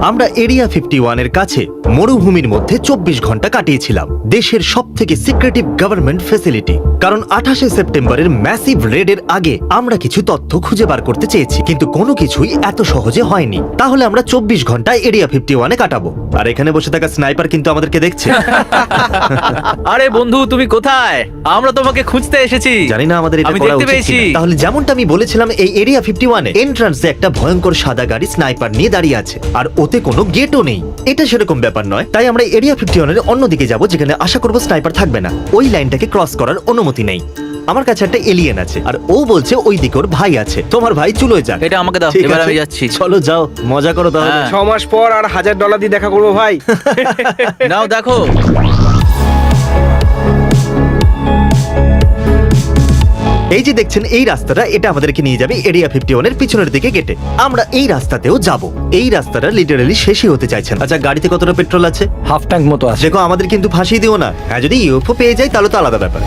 আমরা এরিয়া 51 এর কাছে মরুভূমির মধ্যে 24 ঘন্টা কাটিয়েছিলাম, দেশের সবথেকে সিক্রেটিভ গভর্নমেন্ট ফ্যাসিলিটি। কারণ 28শে সেপ্টেম্বরের ম্যাসিভ রেডের আগে আমরা কিছু তথ্য খুঁজে বার করতে চেয়েছি, কিন্তু কোনো কিছুই এত সহজে হয়নি। তাহলে আমরা 24 ঘন্টা এরিয়া 51-এ কাটাবো। আর এখানে বসে থাকা স্নাইপার কিন্তু আমাদেরকে দেখছে। আরে বন্ধু, তুমি কোথায়? আমরা তোমাকে খুঁজতে এসেছি। জানি না আমাদের এটা আমি করা দেখতে উচিত পেয়েছি। কিনা। তাহলে যেমনটা আমি বলেছিলাম, এই এরিয়া 51-এ এন্ট্রান্সে একটা ভয়ঙ্কর সাদা গাড়ি স্নাইপার নিয়ে দাঁড়িয়ে আছে, আর ওতে কোনো গেটও নেই। এটা সেরকম ব্যাপার নয়, তাই আমরা এরিয়া 51-এর অন্যদিকে যাব, যেখানে আশা করব স্নাইপার থাকবে না। ওই লাইনটাকে ক্রস করার অনুমতি নেই। আমার কাছে একটা এলিয়েন আছে, আর ও বলছে ওই দিকে ওর ভাই আছে। তোমার ভাই চুলোয় যাক। এটা আমাকে দাও, ঠিক এবার আছে, আমি যাচ্ছি। চলো যাও, মজা করো তাহলে। হ্যাঁ। 6 মাস পর আর $1000 দিয়ে দেখা করবো ভাই। নাও দেখো। এই যে দেখছেন এই রাস্তাটা, এটা আমাদেরকে নিয়ে যাবে এরিয়া 51-এর পিছনের দিকে গেটে। আমরা এই রাস্তাতেও যাব। এই রাস্তাটা লিটারালি শেষই হতে চাইছেন। আচ্ছা, গাড়িতে কতটা পেট্রোল আছে? হাফ ট্যাঙ্ক মতো আছে। দেখো, আমাদের কিন্তু ফাঁসিয়ে দিও না। হ্যাঁ, যদি ইউএফও পেয়ে যাই তাহলে তো আলাদা ব্যাপার।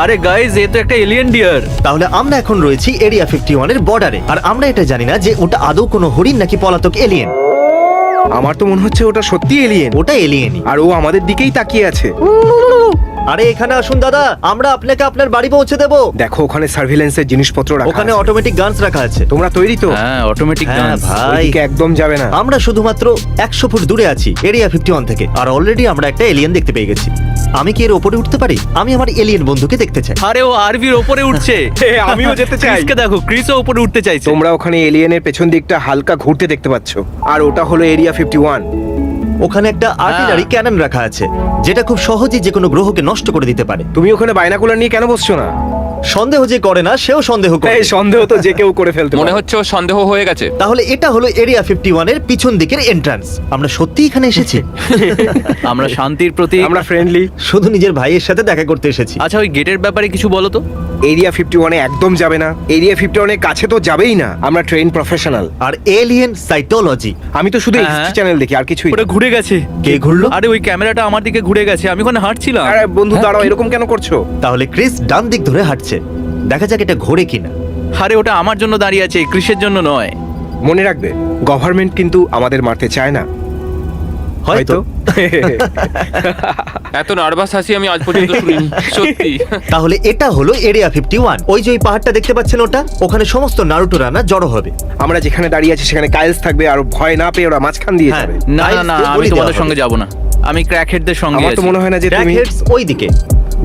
আরে গাইজ, এ তো একটা এলিয়েন ডিয়ার। তাহলে আমরা এখন রয়েছি এরিয়া 51-এর বর্ডারে, আর আমরা এটা জানি না যে ওটা আদৌ কোনো হরিণ নাকি পলাতক এলিয়েন। আমার তো মনে হচ্ছে ওটা সত্যি এলিয়েন, ওটা এলিয়েনই। আর ও আমাদের দিকেই তাকিয়ে আছে। আরে এখানে আসুন দাদা, আমরা আপনাকে আপনার বাড়ি পৌঁছে দেবো। দেখো, ওখানে সার্ভিলেন্সের জিনিসপত্র রাখা ওখানে আছে। অটোমেটিক গানস রাখা আছে। তোমরা তৈরি তো? হ্যাঁ, অটোমেটিক হ্যাঁ গান। ভাই, ওইদিকে একদম যাবে না। আমরা শুধুমাত্র 100 ফুট দূরে আছি এরিয়া 51 থেকে, আর অলরেডি আমরা একটা এলিয়েন দেখতে পেয়ে গেছি। আমি কি এর উপরে উঠতে পারি? আমি আমার এলিয়েন বন্ধুকে দেখতে চাই। আরে ও আরবির উপরে উঠছে। আমিও যেতে চাই। ক্রিসকে দেখো, ক্রিসও উপরে উঠতে চাইছে। তোমরা ওখানে এলিয়েনের পেছন দিকটা হালকা ঘুরতে দেখতে পাচ্ছ, আর ওটা হলো এরিয়া 51। ওখানে একটা আর্টিলারি ক্যানন রাখা আছে, যেটা খুব সহজেই যে কোনো গ্রহকে নষ্ট করে দিতে পারে। তুমি ওখানে বাইনাকুলার নিয়ে কেন বসছো না? সন্দেহ যে করে না, সেও সন্দেহ করে। এই সন্দেহ তো যে কেউ করে ফেলতে মনে পারে। হচ্ছে ও সন্দেহ হয়ে গেছে। তাহলে এটা হলো এরিয়া 51-এর পিছন দিকের এন্ট্রান্স। আমরা সত্যি এখানে এসেছি? আমরা শান্তির প্রতীক। আমরা ফ্রেন্ডলি। শুধু নিজের ভাইয়ের সাথে দেখা করতে এসেছি। আচ্ছা, ওই গেটের ব্যাপারে কিছু বলো তো। এরিয়া 51-এ একদম যাবে না। এরিয়া 51-এর কাছে তো যাবেই না। আমরা ট্রেন প্রফেশনাল। আর এলিয়েন সাইটোলজি। আমি তো শুধু হ্যাঁ। এক্সটি চ্যানেল দেখি, আর কিছুই ওটা না। ঘুরে গেছে। কে ঘুরলো? আরে ওই ক্যামেরাটা আমার দিকে ঘুরে গেছে, আমি ওখানে হাঁটছিলাম। আরে বন্ধু দাঁড়াও, এরকম কেন করছো? তাহলে ক্রিস ডান দিক ধরে হাঁটছে। দেখা যাক এটা ঘোরে কিনা। আরে ওটা আমার জন্য দাঁড়িয়ে আছে, ক্রিসের জন্য নয়। মনে রাখবে, গভর্নমেন্ট কিন্তু আমাদের মারতে চায় না। হয়তো। এত নার্ভাস হাসি আমি আজ পর্যন্ত শুনিনি, সত্যি। তাহলে এটা হলো এরিয়া 51। ওই যে ওই পাহাড়টা দেখতে পাচ্ছেন, ওখানে সমস্ত নারুটো রানা জড়ো হবে। আমরা যেখানে দাঁড়িয়ে আছি সেখানে কাইলস থাকবে, আর ভয় না পেয়ে ওরা মাঝখান দিয়ে হ্যাঁ। যাবে। না না না, Guys, আমি বলি দেওয়া তোমাদের হবে। সঙ্গে যাব না। আমি ক্র্যাকহেডদের সঙ্গে আমার তো আছি। মনে হয় না যে তুমি। ক্র্যাক হেডস ওই দিকে,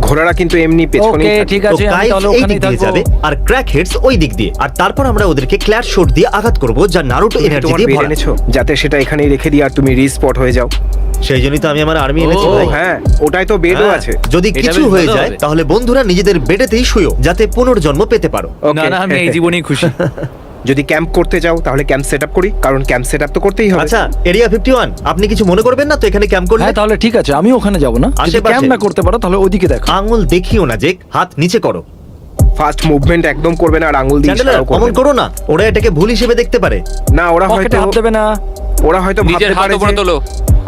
ঘোড়ারা কিন্তু এমনি পেছনেই ওকে, থাকে। ঠিক তো আছে, আমি কাইলস তাহলে এই ওখানেই দিক দিয়ে থাকবো। যাবে, আর ক্র্যাক হেডস ওই দিক দিয়ে। আর তারপর আমরা ওদেরকে ক্ল্যাশ শট দিয়ে আঘাত করব, যা নারুটো তুমি এনার্জি তোমার দিয়ে বেড ভরা। এনেছো, যাতে সেটা এখানেই রেখে দিই আর তুমি রিস্পট হয়ে যাও। সেই জন্যই তো আমি আমার আর্মি এনেছি ও, ভাই। হ্যাঁ, ওটাই তো বেডও হ্যাঁ, আছে। যদি এটা কিছু বেশ হয়ে ভালো যায় হবে। তাহলে বন্ধুরা নিজেদের বেডেতেই শুয়ো, যাতে পুনর্জন্ম পেতে পারো। না Okay. না, আমি এই জীবনেই খুশি। যদি ক্যাম্প করতে যাও তাহলে ক্যাম্প সেটআপ করি, কারণ ক্যাম্প সেটআপ তো করতেই হবে। আচ্ছা, এরিয়া 51, আপনি কিছু মনে করবেন না তো এখানে ক্যাম্প করলে? হ্যাঁ, তাহলে ঠিক আছে, আমি ওখানে যাব না। যদি আশেপাশে। ক্যাম্প না করতে পারো তাহলে ওদিকে দেখো। আঙুল দেখিও না, যে হাত নিচে করো। ফার্স্ট মুভমেন্ট একদম করবে না, আর আঙ্গুল দিয়ে চ্যান্ডেলার, ইশারাও করবে অমন না। করো না, ওরা এটাকে ভুল হিসেবে দেখতে পারে। না, ওরা পকেটে হয়তো হাত দেবে না। নিজের ভাবতে হাত পারে উপরে যে তোলো।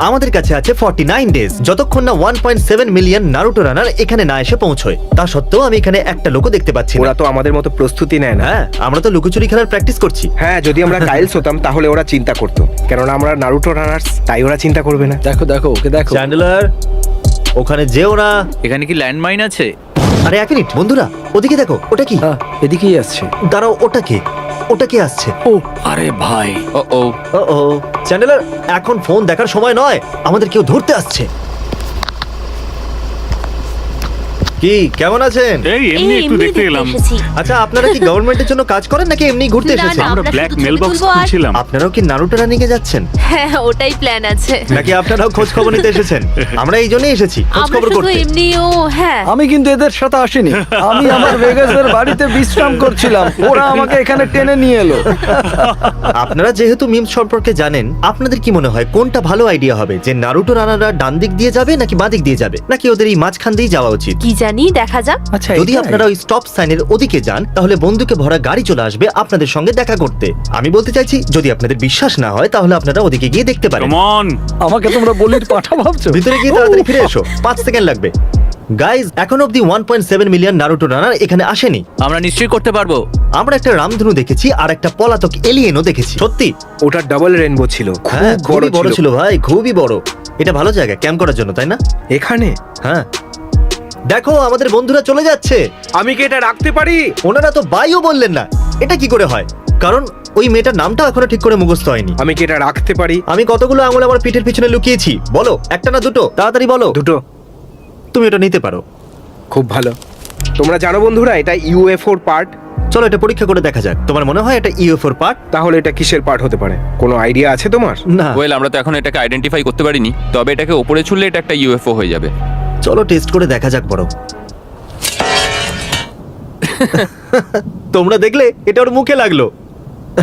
আমাদের কাছে আছে 49 ডেজ, যতক্ষণ না 1.7 মিলিয়ন নারুটো রানার এখানে না এসে পৌঁছয়। তা সত্ত্বেও আমি এখানে একটা লোকও দেখতে পাচ্ছি না। ওরা তো আমাদের মতো প্রস্তুতি নেয় না। হ্যাঁ, আমরা তো লুকোচুরি খেলার প্র্যাকটিস করছি। হ্যাঁ, যদি আমরা কাইলস হতাম তাহলে ওরা চিন্তা করতো, কেননা আমরা নারুটো রানার্স, তাই ওরা চিন্তা করবে না। দেখো দেখো, ওকে দেখো। চ্যান্ডেলার, ওখানে যেও না। এখানে কি ল্যান্ডমাইন আছে? আরে এক মিনিট বন্ধুরা, ওদিকে দেখো, ওটা কি? হ্যাঁ, এদিকেই আসছে। দাঁড়াও, ওটা কে? ওটা কে আসছে? ও আরে ভাই, ও ও, ও চ্যান্ডেলার, এখন ফোন দেখার সময় নয়, আমাদের কেউ ধরতে আসছে। কি, কেমন আছেন? এই এমনি একটু দেখতে এলাম। আচ্ছা, আপনারা কি গভর্নমেন্টের জন্য কাজ করেন নাকি এমনি ঘুরতে এসেছেন? আমরা ব্ল্যাক মেল বক্স খুলছিলাম। আপনারাও কি নারুটো রানিং এ যাচ্ছেন হ্যাঁ, ওটাই প্ল্যান আছে। নাকি আপনারাও খোঁজ খবর নিতে এসেছেন? আমরা এই জন্যই এসেছি, খোঁজ আমরা খবর শুধু করতে। এমনিও, হ্যাঁ। আমি কিন্তু এদের সাথে আসিনি। আমি আমার ভেগাসের বাড়িতে বিশ্রাম করছিলাম, ওরা আমাকে এখানে টেনে নিয়ে এলো। আপনারা যেহেতু মিমস সম্পর্কে জানেন, আপনাদের কি মনে হয় কোনটা ভালো আইডিয়া হবে, যে নারুটো রানারা ডান দিক দিয়ে যাবে নাকি বাঁ দিক দিয়ে যাবে, নাকি ওদের এই মাঝখান দিয়ে যাওয়া উচিত? কি জানি, দেখা যাক। আচ্ছা, যদি আপনারা ওই স্টপ সাইনের ওদিকে যান, তাহলে বন্দুকে ভরা গাড়ি চলে আসবে আপনাদের সঙ্গে দেখা করতে। আমি বলতে চাইছি, যদি আপনাদের বিশ্বাস না হয় তাহলে আপনারা ওদিকে গিয়ে দেখতে পারেন। Come on. আমাকে তোমরা বলির পাঠা ভাবছো? ভিতরে গিয়ে তাড়াতাড়ি ফিরে এসো, 5 সেকেন্ড লাগবে। গাইজ এখন অব্দি 1.7 মিলিয়ন নারুটো রানার এখানে আসেনি। আমরা নিশ্চয়ই করতে পারবো। আমরা একটা রামধনু দেখেছি আর একটা পলাতক এলিয়েনও দেখেছি। সত্যি ওটা ডাবল রেনবো ছিল, হ্যাঁ, খুব খুবই বড় বড় ছিল ভাই, খুবই বড়। এটা ভালো জায়গা ক্যাম্প করার জন্য, তাই না? এখানে হ্যাঁ, দেখো আমাদের বন্ধুরা চলে যাচ্ছে। আমি কি এটা রাখতে পারি? ওনারা তো বাইও বললেন না। এটা কি করে হয়? কারণ ওই মেয়েটার নামটা এখনো ঠিক করে মুখস্থ হয়নি। আমি কি এটা রাখতে পারি? আমি কতগুলো আঙুল আমার পিঠের পিছনে লুকিয়েছি। বলো, একটা না দুটো? তাড়াতাড়ি বলো। দুটো। তুমি এটা নিতে পারো। খুব ভালো। তোমরা জানো বন্ধুরা, এটা ইউএফওর পার্ট। চলো এটা পরীক্ষা করে দেখা যাক। তোমার মনে হয় এটা ইউএফওর পার্ট? তাহলে এটা কিসের পার্ট হতে পারে? কোনো আইডিয়া আছে তোমার? না। ওয়েল, আমরা তো এখন এটাকে আইডেন্টিফাই করতে পারিনি, তবে এটাকে ওপরে ছুড়লে এটা একটা ইউএফও হয়ে যাবে। চলো টেস্ট করে দেখা যাক বড়। তোমরা দেখলে এটা ওর মুখে লাগলো।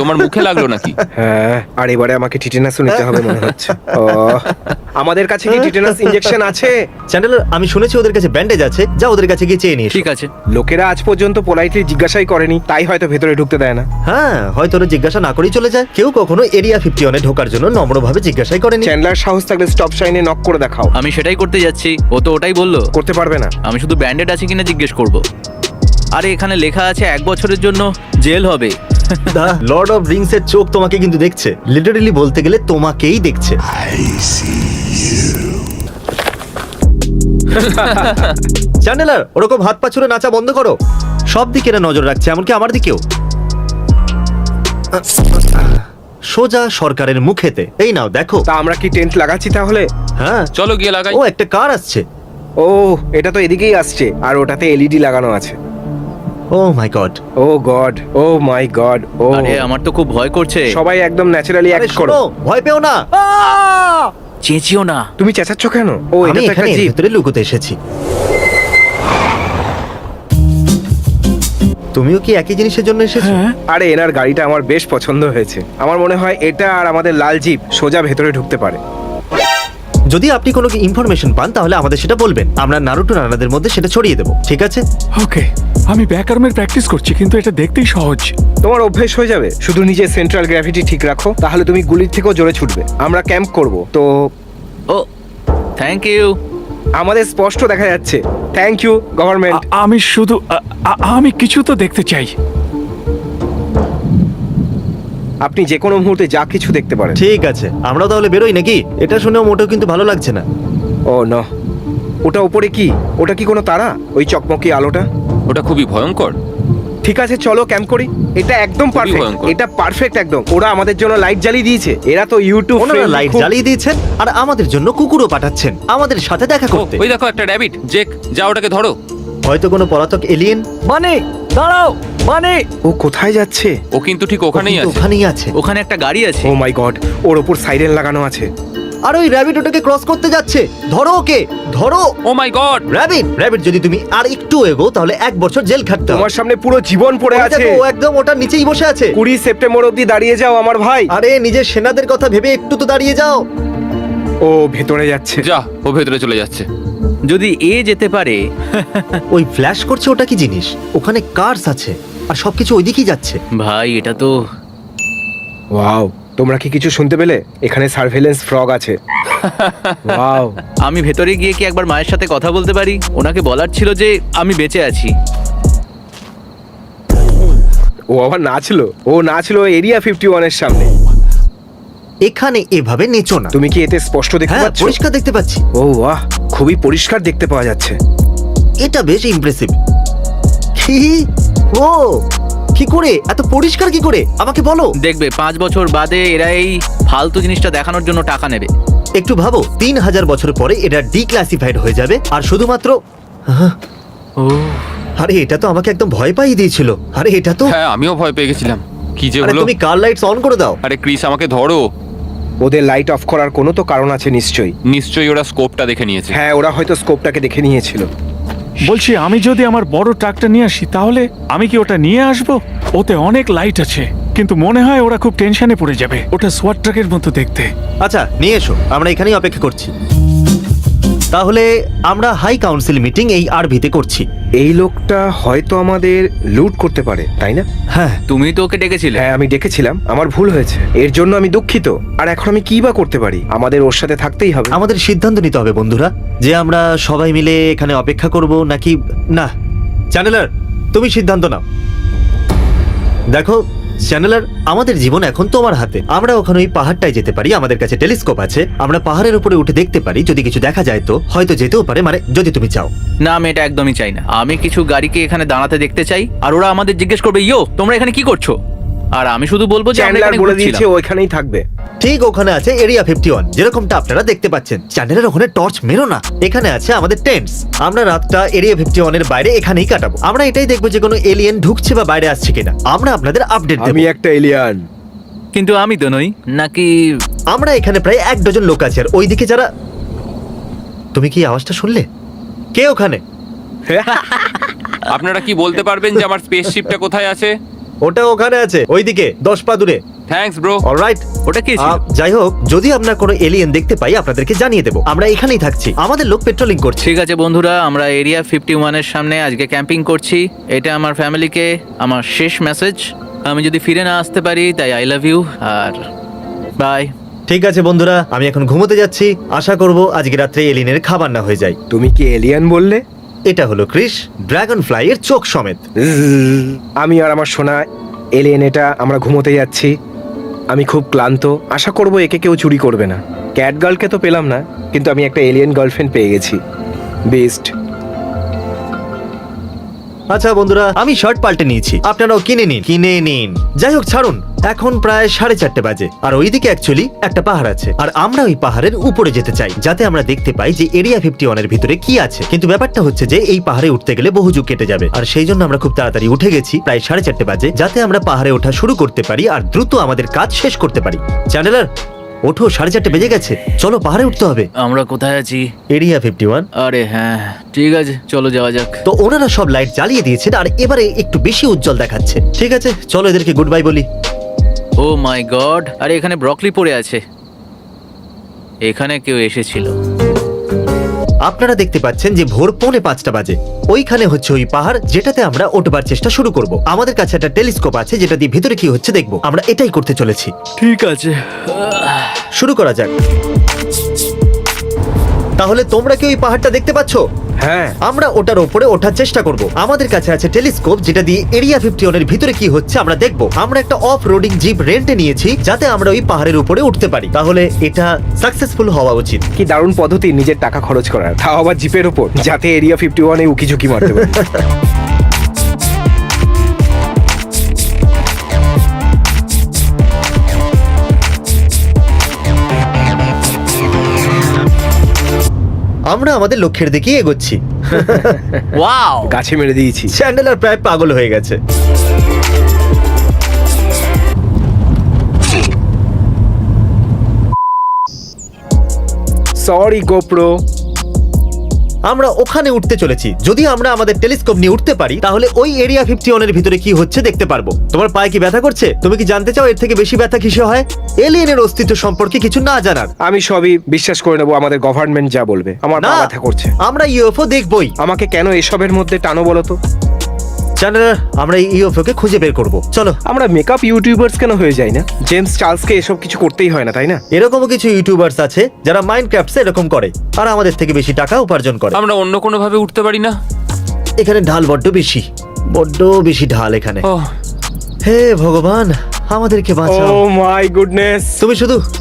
তোমার মুখে লাগলো নাকি? হ্যাঁ, আর এবারে আমাকে টিটেনাসও নিতে হবে মনে হচ্ছে। ও, আমাদের কাছে কি টিটেনাস ইনজেকশন আছে? চ্যান্ডেলার, আমি শুনেছি ওদের কাছে ব্যান্ডেজ আছে। যা ওদের কাছে গিয়ে চেয়ে নিয়ে এসো। ঠিক আছে। লোকেরা আজ পর্যন্ত পোলাইটলি জিজ্ঞাসাই করেনি, তাই হয়তো ভেতরে ঢুকতে দেয় না। হ্যাঁ, হয়তো ওরা জিজ্ঞাসা না করেই চলে যায়। কেউ কখনো এরিয়া 51 এ ঢোকার জন্য নম্রভাবে জিজ্ঞাসাই করেনি। চ্যান্ডলার সাহস থাকলে স্টপ সাইনে নক করে দেখাও। আমি সেটাই করতে যাচ্ছি। ও তো ওটাই বললো। করতে পারবে না। আমি শুধু ব্যান্ডেড আছে কিনা জিজ্ঞেস করব। আরে এখানে লেখা আছে 1 বছরের জন্য জেল হবে। দা লর্ড অফ রিংস এর চোখ তোমাকে কিন্তু দেখছে। লিটারালি বলতে গেলে তোমাকেই দেখছে। চ্যান্ডেলার, ওরকম হাত পা ছুড়ে নাচা বন্ধ করো। সব দিকে না নজর রাখছে, এমনকি আমার দিকেও। সোজা সরকারের মুখেতে। এই নাও দেখো। তা আমরা কি টেন্ট লাগাচ্ছি তাহলে? হ্যাঁ। চলো গিয়ে লাগাই। ও, একটা কার আসছে। ও, এটা তো এদিকেই আসছে, আর ওটাতে এলইডি লাগানো আছে। ও মাই গড। ও গড, ও মাই গড, ও। আরে আমার তো খুব ভয় করছে। সবাই একদম ন্যাচারালি আরে অ্যাক্ট করো। শোনো, ভয় পেও না। চেঁচিও না। তুমি চেঁচাচ্ছ কেন? ও, এটা আমি তো একটা এখানে এর জিপ। ভেতরে লুকোতে এসেছি। তুমিও কি একই জিনিসের জন্য এসেছো? আরে এনার গাড়িটা আমার বেশ পছন্দ হয়েছে। আমার মনে হয় এটা আর আমাদের লাল জিপ সোজা ভেতরে ঢুকতে পারে। যদি আপনি কোনো ইনফরমেশন পান তাহলে আমাদের সেটা বলবেন। আমরা নারুটো রানাদের মধ্যে সেটা ছড়িয়ে দেবো, ঠিক আছে? ওকে, আমি ব্যাক আর্মের প্র্যাকটিস করছি, কিন্তু এটা দেখতেই সহজ। তোমার অভ্যেস হয়ে যাবে। শুধু নিজের সেন্ট্রাল গ্র্যাভিটি ঠিক রাখো, তাহলে তুমি গুলির থেকেও জোরে ছুটবে। আমরা ক্যাম্প করব, তো ও থ্যাংক ইউ। আমাদের স্পষ্ট দেখা যাচ্ছে। Thank you government. আমি শুধু আমি কিছু তো দেখতে চাই। আপনি যে কোনো মুহূর্তে যা কিছু দেখতে পারেন। ঠিক আছে, আমরাও তাহলে বেরোই নাকি? এটা শুনেও মোটেও কিন্তু ভালো লাগছে না। ও না, ওটা উপরে কি? ওটা কি কোনো তারা? ওই চকমকি আলোটা? ওটা খুবই ভয়ঙ্কর। ঠিক আছে, চলো ক্যাম্প করি। এটা একদম খুবই পারফেক্ট। ভয়ঙ্কর। এটা পারফেক্ট একদম। ওরা আমাদের জন্য লাইট জ্বালিয়ে দিয়েছে। এরা তো ইউটিউব ওনারা লাইট জ্বালিয়ে দিয়েছেন আর আমাদের জন্য কুকুরও পাঠাচ্ছেন আমাদের সাথে দেখা ও, করতে। ওই দেখো একটা র‍্যাবিট। জেক, যা ওটাকে ধরো। হয়তো কোনো পলাতক এলিয়েন। মানে দাঁড়াও, মানে ও কোথায় যাচ্ছে? ও কিন্তু ঠিক ওখানেই আছে। ওখানেই আছে। ওখানে একটা গাড়ি আছে। ও মাই গড, ওর ওপর সাইরেন লাগানো আছে। আর ওই র‍্যাবিট ওটাকে ক্রস করতে যাচ্ছে। ধরো ওকে, ধরো। ও মাই গড। র‍্যাবিট যদি তুমি আর একটু এগো তাহলে 1 বছর জেল খাটতে হবে। তোমার সামনে পুরো জীবন পড়ে ওই আছে। দেখো, ও একদম ওটার নিচেই বসে আছে। 20 সেপ্টেম্বর অবধি দাঁড়িয়ে যাও আমার ভাই। আরে নিজের সেনাদের কথা ভেবে একটু তো দাঁড়িয়ে যাও। ও ভেতরে যাচ্ছে। যা, ও ভেতরে চলে যাচ্ছে। যদি এ যেতে পারে। ওই ফ্ল্যাশ করছে, ওটা কি জিনিস? ওখানে কার্স আছে আর সবকিছু ওইদিকেই যাচ্ছে। ভাই এটা তো ওয়াও, তোমরা কি কিছু শুনতে পেলে? এখানে সার্ভেলেন্স ফ্রগ আছে। ওয়াও। আমি ভেতরে গিয়ে কি একবার মায়ের সাথে কথা বলতে পারি? ওনাকে বলার ছিল যে আমি বেঁচে আছি। ও আবার নাচলো। ও নাচলো এরিয়া 51 এর সামনে। এখানে এভাবে নেচো না। তুমি কি এতে স্পষ্ট দেখতে হ্যাঁ, পাচ্ছ? পরিষ্কার দেখতে পাচ্ছি। ও বাহ, খুবই পরিষ্কার দেখতে পাওয়া যাচ্ছে। এটা বেশ ইমপ্রেসিভ। কি? ও কি করে এত পরিষ্কার কি করে? আমাকে বলো। দেখবে 5 বছর বাদে এরা এই ফালতু জিনিসটা দেখানোর জন্য টাকা নেবে। একটু ভাবো, 3000 বছর পরে এটা ডিক্লাসিফাইড হয়ে যাবে আর শুধুমাত্র আরে এটা তো আমাকে একদম ভয় পাইয়ে দিয়েছিল। আরে এটা তো হ্যাঁ, আমিও ভয় পেয়ে গেছিলাম। কি যে আরে হলো। তুমি কার লাইটস অন করে দাও। আরে ক্রিস, আমাকে ধরো। ওদের লাইট অফ করার কোনো তো কারণ আছে নিশ্চয়ই। নিশ্চয়ই ওরা স্কোপটা দেখে নিয়েছে। হ্যাঁ, ওরা হয়তো স্কোপটাকে দেখে নিয়েছিল। বলছি, আমি যদি আমার বড় ট্রাকটা নিয়ে আসি তাহলে আমি কি ওটা নিয়ে আসব? ওতে অনেক লাইট আছে, কিন্তু মনে হয় ওরা খুব টেনশনে পড়ে যাবে। ওটা সোয়াট ট্রাকের মতো দেখতে। আচ্ছা নিয়ে এসো, আমরা এখানেই অপেক্ষা করছি। তাহলে আমরা হাই কাউন্সিল মিটিং এই আরভিতে করছি। এই লোকটা হয়তো আমাদের লুট করতে পারে, তাই না? হ্যাঁ, তুমি তো ওকে ডেকেছিলে। হ্যাঁ, আমি ডেকেছিলাম, আমার ভুল হয়েছে, এর জন্য আমি দুঃখিত। আর এখন আমি কি বা করতে পারি? আমাদের ওর সাথে থাকতেই হবে। আমাদের সিদ্ধান্ত নিতে হবে বন্ধুরা, যে আমরা সবাই মিলে এখানে অপেক্ষা করব নাকি না। চ্যানেলার, তুমি সিদ্ধান্ত নাও। দেখো চ্যানেলার, আমাদের জীবন এখন তোমার হাতে। আমরা ওখানে ওই পাহাড়টায় যেতে পারি, আমাদের কাছে টেলিস্কোপ আছে, আমরা পাহাড়ের উপরে উঠে দেখতে পারি। যদি কিছু দেখা যায় তো হয়তো যেতেও পারে, মানে যদি তুমি চাও। না, আমি এটা একদমই চাই না। আমি কিছু গাড়িকে এখানে দাঁড়াতে দেখতে চাই, আর ওরা আমাদের জিজ্ঞেস করবে, ইয়ো তোমরা এখানে কি করছো? আর আমি শুধু বলবো যে আমরা চ্যান্ডলার এখানে বলে ঘুরছিলাম। দিয়েছে ওইখানেই থাকবে। ঠিক ওখানে আছে এরিয়া 51, যেরকমটা আপনারা দেখতে পাচ্ছেন। চ্যানেলের ওখানে টর্চ মেরো না। এখানে আছে আমাদের টেন্টস। আমরা রাতটা এরিয়া 51 এর বাইরে এখানেই কাটাবো। আমরা এটাই দেখবো যে কোনো এলিয়েন ঢুকছে বা বাইরে আসছে কিনা। আমরা আপনাদের আপডেট দেব। আমি একটা এলিয়ান। কিন্তু আমি তো নই নাকি? আমরা এখানে প্রায় 1 ডজন লোক আছে, আর ওইদিকে যারা। তুমি কি আওয়াজটা শুনলে? কে ওখানে? আপনারা কি বলতে পারবেন যে আমার স্পেসশিপটা কোথায় আছে? ওটা ওখানে আছে, ওইদিকে 10 পা দূরে। Thanks bro. অলরাইট, ওটা কে ছিল? যাই হোক, যদি আমরা কোনো এলিয়েন দেখতে পাই আপনাদেরকে জানিয়ে দেবো। আমরা এখানেই থাকছি, আমাদের লোক পেট্রোলিং করছে। ঠিক আছে বন্ধুরা, আমরা এরিয়া 51 এর সামনে আজকে ক্যাম্পিং করছি। এটা আমার ফ্যামিলিকে আমার শেষ মেসেজ। আমি যদি ফিরে না আসতে পারি তাই আই লাভ ইউ আর বাই। ঠিক আছে বন্ধুরা, আমি এখন ঘুমোতে যাচ্ছি। আশা করব আজকে রাত্রে এলিয়েনের খাবার না হয়ে যায়। তুমি কি এলিয়ান বললে? এটা হলো ক্রিস, ড্রাগন ফ্লাই এর চোখ সমেত। আমি আর আমার সোনা এলিয়েন, এটা আমরা ঘুমোতে যাচ্ছি। আমি খুব ক্লান্ত। আশা করব একে কেউ চুরি করবে না। ক্যাট গার্লকে তো পেলাম না, কিন্তু আমি একটা এলিয়েন গার্লফ্রেন্ড পেয়ে গেছি। বেস্ট। আচ্ছা বন্ধুরা, আমি শার্ট পাল্টে নিয়েছি, আপনারাও কিনে নিন। যাই হোক, ছাড়ুন। এখন প্রায় 4:30 বাজে, আর ওইদিকে অ্যাকচুয়ালি একটা পাহাড় আছে, আর আমরা ওই পাহাড়ের উপরে যেতে চাই, যাতে আমরা দেখতে পাই যে এরিয়া 51 এর ভিতরে কি আছে। কিন্তু ব্যাপারটা হচ্ছে যে এই পাহাড়ে উঠতে গেলে বহু যুগ কেটে যাবে, আর সেই জন্য আমরা খুব তাড়াতাড়ি উঠে গেছি, প্রায় 4:30 বাজে, যাতে আমরা পাহাড়ে ওঠা শুরু করতে পারি আর দ্রুত আমাদের কাজ শেষ করতে পারি। চ্যানেলার, ওঠো, 4:30 বেজে গেছে, চলো পাহাড়ে উঠতে হবে। আমরা কোথায় আছি? এরিয়া 51। আরে হ্যাঁ, ঠিক আছে, চলো যাওয়া যাক। তো ওনারা সব লাইট জ্বালিয়ে দিয়েছেন, আর এবারে একটু বেশি উজ্জ্বল দেখাচ্ছে। ঠিক আছে, চলো এদেরকে গুড বাই বলি। ও মাই গড, আরে এখানে ব্রকলি পড়ে আছে। এখানে কেউ এসেছিল। আপনারা দেখতে পাচ্ছেন যে ভোর 4:45 বাজে। ওইখানে হচ্ছে ওই পাহাড় যেটাতে আমরা ওঠবার চেষ্টা শুরু করব। আমাদের কাছে একটা টেলিস্কোপ আছে যেটা দিয়ে ভিতরে কি হচ্ছে দেখবো। আমরা এটাই করতে চলেছি। ঠিক আছে, শুরু করা যাক। তাহলে তোমরা কি ওই পাহাড়টা দেখতে পাচ্ছো? হ্যাঁ, আমরা ওটার উপরে ওঠার চেষ্টা করব। আমাদের কাছে আছে টেলিস্কোপ যেটা দিয়ে এরিয়া 51 এর ভিতরে কি হচ্ছে আমরা দেখব। আমরা একটা অফ রোডিং জিপ রেন্টে নিয়েছি যাতে আমরা ওই পাহাড়ের উপরে উঠতে পারি। তাহলে এটা সাকসেসফুল হওয়া উচিত। কি দারুণ পদ্ধতি নিজের টাকা খরচ করার, তাও আবার জিপের উপর, যাতে এরিয়া 51 এ উকিঝুঁকি মারতে পারে। আমরা আমাদের লক্ষ্যের দিকে এগোচ্ছি। ওয়াও, গাছে মেরে দিয়েছি। চ্যান্ডেলার প্রায় পাগল হয়ে গেছে। Sorry GoPro. আমরা ওখানে উঠতে চলেছি। যদি আমরা আমাদের টেলিস্কোপ নিয়ে উঠতে পারি তাহলে ওই এরিয়া 51 এর ভিতরে কি হচ্ছে দেখতে পারবো। তোমার পায়ে কি ব্যথা করছে? তুমি কি জানতে চাও এর থেকে বেশি ব্যথা কিসে হয়? এলিয়েনের অস্তিত্ব সম্পর্কে কিছু না জানার। আমি সবই বিশ্বাস করে নেবো আমাদের গভর্নমেন্ট যা বলবে। আমার পা না, ব্যথা করছে। আমরা ইউএফও দেখবই। আমাকে কেন এসবের মধ্যে টানো বলো তো? চ্যানেলার, আমরা এই ইউএফও কে খুঁজে বের করব। চলো। আমরা মেকআপ ইউটিউবার্স কেন হয়ে যাই না? জেমস চার্লসকে এসব কিছু করতেই হয় না, তাই না? এরকমও কিছু ইউটিউবার্স আছে যারা মাইনক্রাফটসে এরকম করে, আর আমাদের থেকে বেশি টাকা উপার্জন করে। আমরা অন্য কোনো ভাবে উঠতে পারি না? এখানে ঢাল বড্ড বেশি ঢাল এখানে। ওহ, হে ভগবান, আমাদেরকে ও বাঁচাও। My goodness.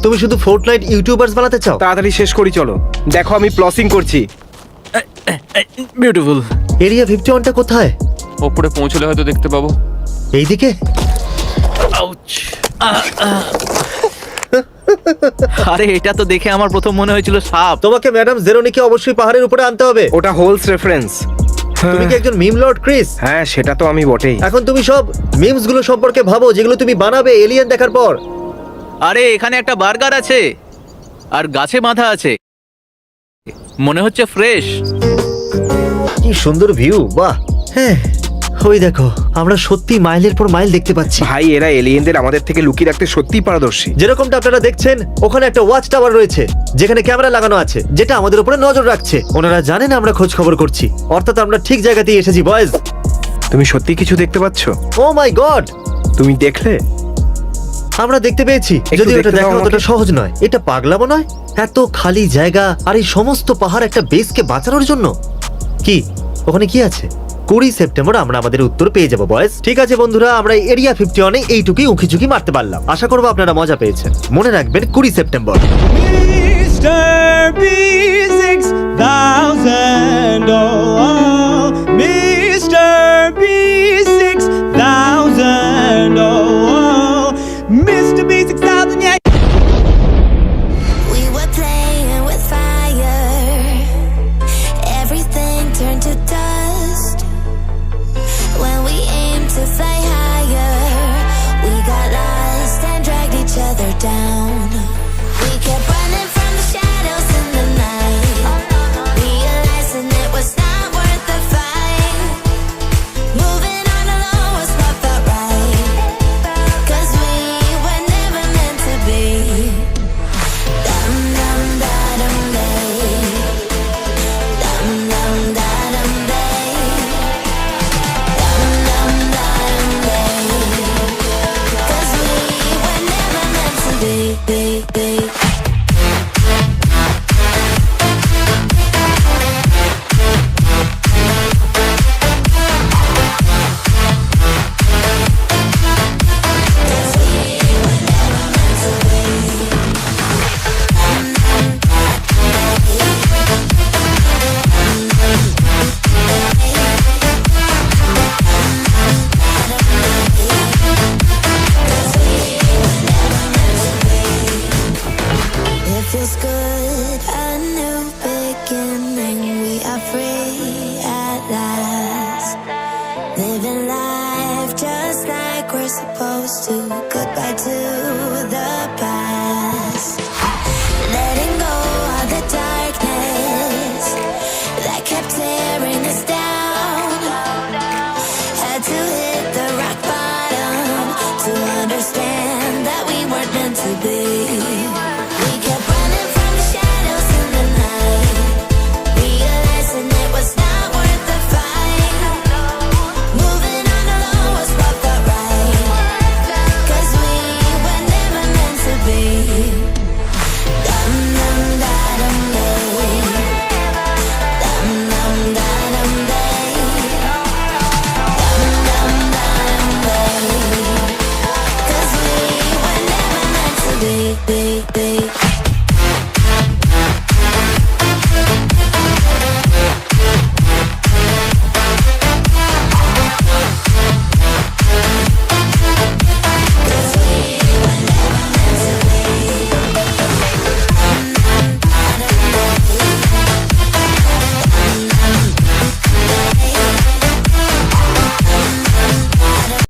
তুমি শুধু ফোর্টনাইট ইউটিউবার্স বানাতে চাও? তাড়াতাড়ি শেষ করি চলো। দেখো আমি প্লসিং করছি। বিউটিফুল। এরিয়া 51টা কোথায়? ওপরে পৌঁছলে হয়তো দেখতে পাবো। এইদিকে? আরে এটা তো দেখে আমার প্রথম মনে হয়েছিল সাপ। তোমাকে ম্যাডাম জেরোনিকে অবশ্যই পাহাড়ের উপরে আনতে হবে। ওটা হোলস রেফারেন্স। তুমি কি একজন মিম লর্ড ক্রিস? হ্যাঁ, সেটা তো আমি বটেই। এখন তুমি সব মিমস গুলো সম্পর্কে ভাবো যেগুলো তুমি বানাবে এলিয়েন দেখার পর। আরে এখানে একটা বার্গার আছে আর গাছে বাঁধা আছে, মনে হচ্ছে ফ্রেশ। কি সুন্দর ভিউ, বাহ। হ্যাঁ, ওই দেখো, আমরা সত্যি মাইলের পর মাইল দেখতে পাচ্ছি। ভাই, এরা এলিয়েনদের আমাদের থেকে লুকিয়ে রাখতে সত্যিই পারদর্শী। যেরকমটা আপনারা দেখছেন, ওখানে একটা ওয়াচ টাওয়ার রয়েছে যেখানে ক্যামেরা লাগানো আছে, যেটা আমাদের উপরে নজর রাখছে। ওনারা জানেন আমরা খোঁজ খবর করছি, অর্থাৎ আমরা ঠিক জায়গাতেই এসেছি বয়েজ। তুমি সত্যি কিছু দেখতে পাচ্ছ? ও মাই গড, তুমি দেখলে? আমরা দেখতে পেয়েছি, একটু যদি এটা দেখতে দেখা দাও অতটা আমাকে। সহজ নয়। এটা পাগলামো নয়? এত খালি জায়গা আর এই সমস্ত পাহাড় একটা বেসকে বাঁচানোর জন্য। কি ওখানে কি আছে? 20 সেপ্টেম্বর আমরা আমাদের উত্তর পেয়ে যাবো বয়েজ। ঠিক আছে বন্ধুরা, আমরা এরিয়া 51-এ এইটুকুই উঁকিঝুঁকি মারতে পারলাম। আশা করবো আপনারা মজা পেয়েছেন। মনে রাখবেন 20 September. Mr. B6000, oh, Mr. B6000, oh, Mr. B6000, yeah. We were playing with fire. Everything turned to dust. When we aimed to fly higher, we got lost and dragged each other down. We kept running from the shadows in the night, realizing it was not worth the fight. Moving on alone was what felt right, 'cause we were never meant to be. Dum dum da dum day, dum dum da dum day, dum dum da dum day, 'cause we were never meant to be. It feels good, a new beginning. We are free at last, living life just like we're supposed to. Goodbye to the past, letting go of the darkness that kept tearing us down. Had to hit the rock bottom to understand that we weren't meant to be.